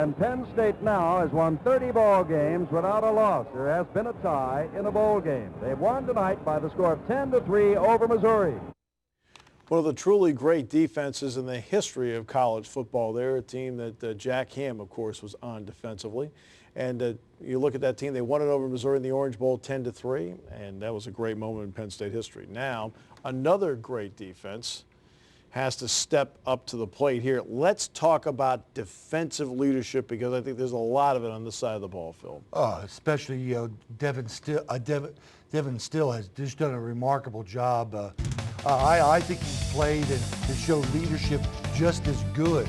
And Penn State now has won 30 ball games without a loss. There has been a tie in a bowl game. They've won tonight by the score of 10-3 over Missouri. One of the truly great defenses in the history of college football. They're a team that Jack Ham, of course, was on defensively. And you look at that team, they won it over Missouri in the Orange Bowl 10-3, and that was a great moment in Penn State history. Now, another great defense has to step up to the plate here. Let's talk about defensive leadership, because I think there's a lot of it on this side of the ball, Phil. Oh, especially Devin Still has just done a remarkable job. I think he's played and has shown leadership just as good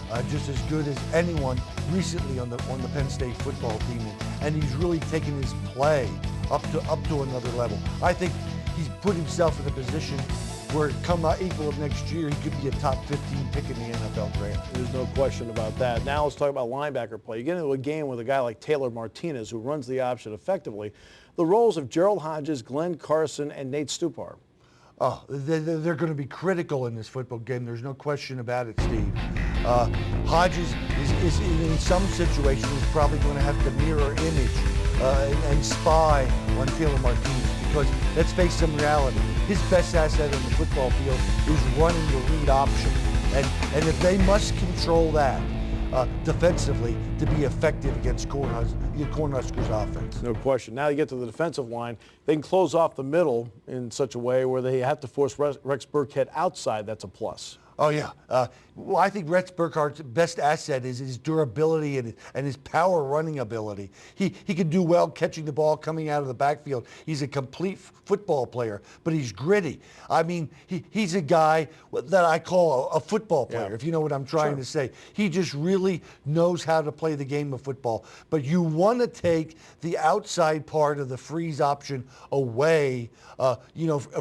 as anyone recently on the Penn State football team, and he's really taken his play up to another level. I think he's put himself in a position where come April of next year, he could be a top 15 pick in the NFL draft. There's no question about that. Now let's talk about linebacker play. You get into a game with a guy like Taylor Martinez, who runs the option effectively. The roles of Gerald Hodges, Glenn Carson, and Nate Stupar. Oh, they're going to be critical in this football game. There's no question about it, Steve. Hodges is in some situations is probably going to have to mirror image and spy on Taylor Martinez, because let's face some reality. His best asset on the football field is running the read option. And if they must control that defensively to be effective against Cornhuskers offense. No question. Now you get to the defensive line. They can close off the middle in such a way where they have to force Rex Burkhead outside. That's a plus. Oh, yeah. Well, I think Rex Burkhart's best asset is his durability and his power running ability. He can do well catching the ball coming out of the backfield. He's a complete football player, but he's gritty. I mean, he's a guy that I call a football player, if you know what I'm trying to say. He just really knows how to play the game of football. But you want to take the outside part of the freeze option away,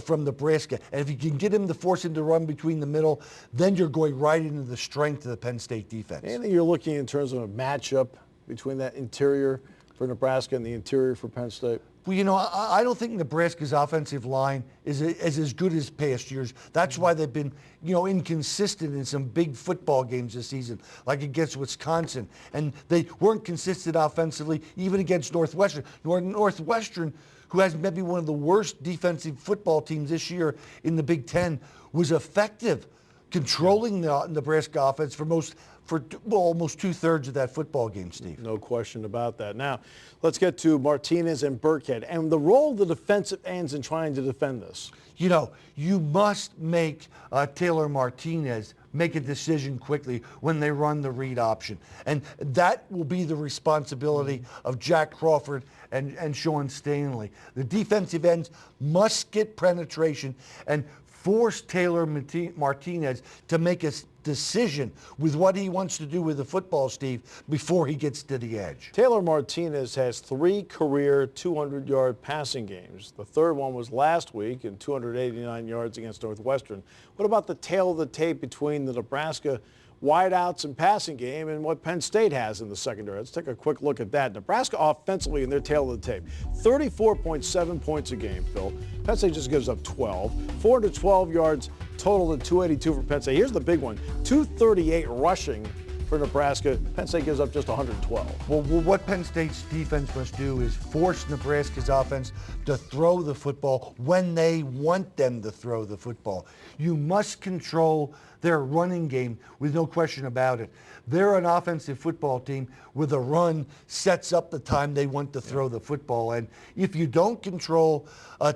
from Nebraska. And if you can get him to force him to run between the middle, then you're going right into the strength of the Penn State defense. And you're looking in terms of a matchup between that interior for Nebraska and the interior for Penn State. Well, I don't think Nebraska's offensive line is as good as past years. That's why they've been, inconsistent in some big football games this season, like against Wisconsin. And they weren't consistent offensively even against Northwestern. Northwestern, who has maybe one of the worst defensive football teams this year in the Big Ten, was effective controlling the Nebraska offense for almost two-thirds of that football game, Steve. No question about that. Now, let's get to Martinez and Burkhead and the role of the defensive ends in trying to defend this. You must make Taylor Martinez make a decision quickly when they run the read option. And that will be the responsibility of Jack Crawford and Sean Stanley. The defensive ends must get penetration and force Taylor Martinez to make a decision with what he wants to do with the football, Steve, before he gets to the edge. Taylor Martinez has 3 career 200-yard passing games. The third one was last week in 289 yards against Northwestern. What about the tail of the tape between the Nebraska wideouts and passing game and what Penn State has in the secondary? Let's take a quick look at that. Nebraska offensively in their tail of the tape, 34.7 points a game, Phil. Penn State just gives up 12. 412 yards total to 282 for Penn State. Here's the big one, 238 rushing for Nebraska. Penn State gives up just 112. Well, what Penn State's defense must do is force Nebraska's offense to throw the football when they want them to throw the football. You must control their running game with no question about it. They're an offensive football team where the run sets up the time they want to throw the football. And if you don't control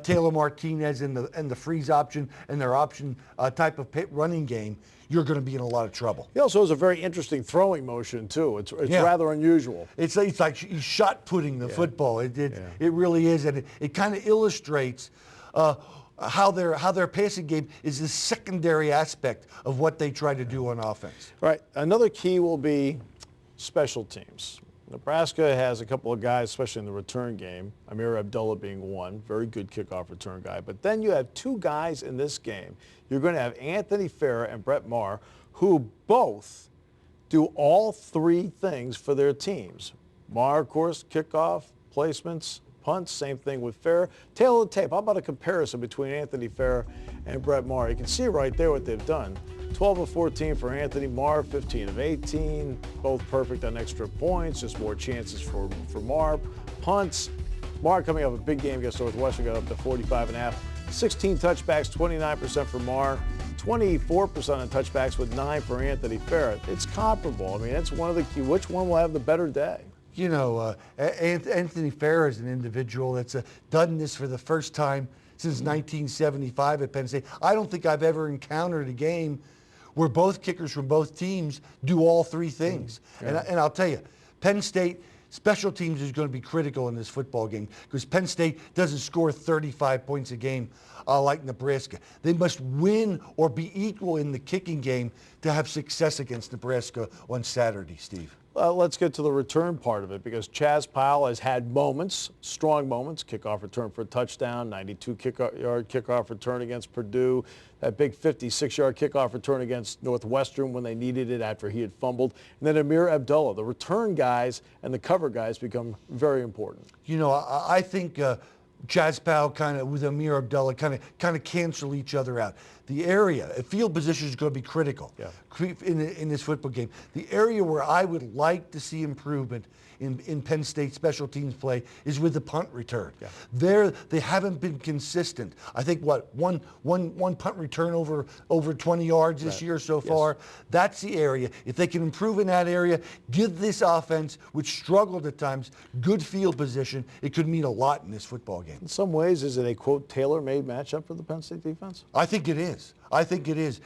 Taylor Martinez and the freeze option and their option type of running game, you're going to be in a lot of trouble. He also has a very interesting throwing motion, too. It's rather unusual. It's like he's shot putting the football. It really is. And it kind of illustrates how their passing game is the secondary aspect of what they try to do on offense. Right. Another key will be special teams. Nebraska has a couple of guys, especially in the return game, Amir Abdullah being one, very good kickoff return guy. But then you have 2 guys in this game. You're going to have Anthony Farah and Brett Maher, who both do all 3 things for their teams. Maher, of course, kickoff, placements, punts, same thing with Farah. Tail of the tape, how about a comparison between Anthony Farah and Brett Maher? You can see right there what they've done. 12 of 14 for Anthony Marr, 15 of 18, both perfect on extra points, just more chances for Marr. Punts, Marr coming off a big game against Northwestern, got up to 45.5. 16 touchbacks, 29% for Marr, 24% on touchbacks with 9 for Anthony Ferret. It's comparable. I mean, it's one of the key. Which one will have the better day? You know, Anthony Ferret is an individual that's done this for the first time since 1975 at Penn State. I don't think I've ever encountered a game where both kickers from both teams do all three things. Yeah. And I'll tell you, Penn State special teams is going to be critical in this football game because Penn State doesn't score 35 points a game like Nebraska. They must win or be equal in the kicking game to have success against Nebraska on Saturday, Steve. Let's get to the return part of it because Chaz Powell has had moments, strong moments, kickoff return for a touchdown, 92-yard kickoff return against Purdue, that big 56-yard kickoff return against Northwestern when they needed it after he had fumbled. And then Amir Abdullah, the return guys and the cover guys become very important. You know, I think Chaz Powell kind of with Amir Abdullah kind of cancel each other out. The area, field position is going to be critical in this football game. The area where I would like to see improvement in Penn State special teams play is with the punt return. They haven't been consistent. I think one punt return over 20 yards this year so far. That's the area. If they can improve in that area, give this offense, which struggled at times, good field position, it could mean a lot in this football game. In some ways, is it a, quote, tailor-made matchup for the Penn State defense? I think it is. I think it is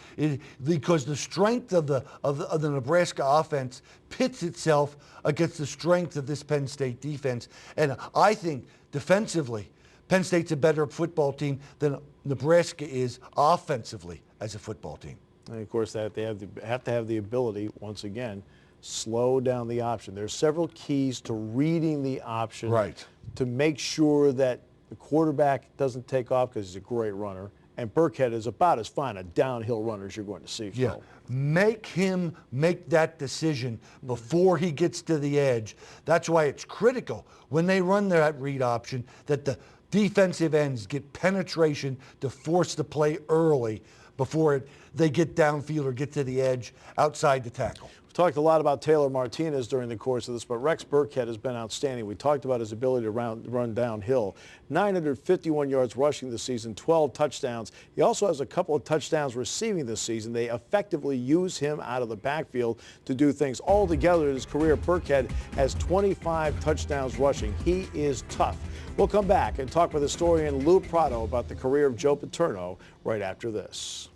because the strength of the Nebraska offense pits itself against the strength of this Penn State defense. And I think defensively, Penn State's a better football team than Nebraska is offensively as a football team. And of course, that they have to have the ability, once again, slow down the option. There's several keys to reading the option to make sure that the quarterback doesn't take off because he's a great runner. And Burkhead is about as fine a downhill runner as you're going to see. Yeah, make him make that decision before he gets to the edge. That's why it's critical when they run that read option that the defensive ends get penetration to force the play early before they get downfield or get to the edge outside the tackle. We've talked a lot about Taylor Martinez during the course of this, but Rex Burkhead has been outstanding. We talked about his ability to run downhill. 951 yards rushing this season, 12 touchdowns. He also has a couple of touchdowns receiving this season. They effectively use him out of the backfield to do things. Altogether in his career, Burkhead has 25 touchdowns rushing. He is tough. We'll come back and talk with historian Lou Prado about the career of Joe Paterno right after this.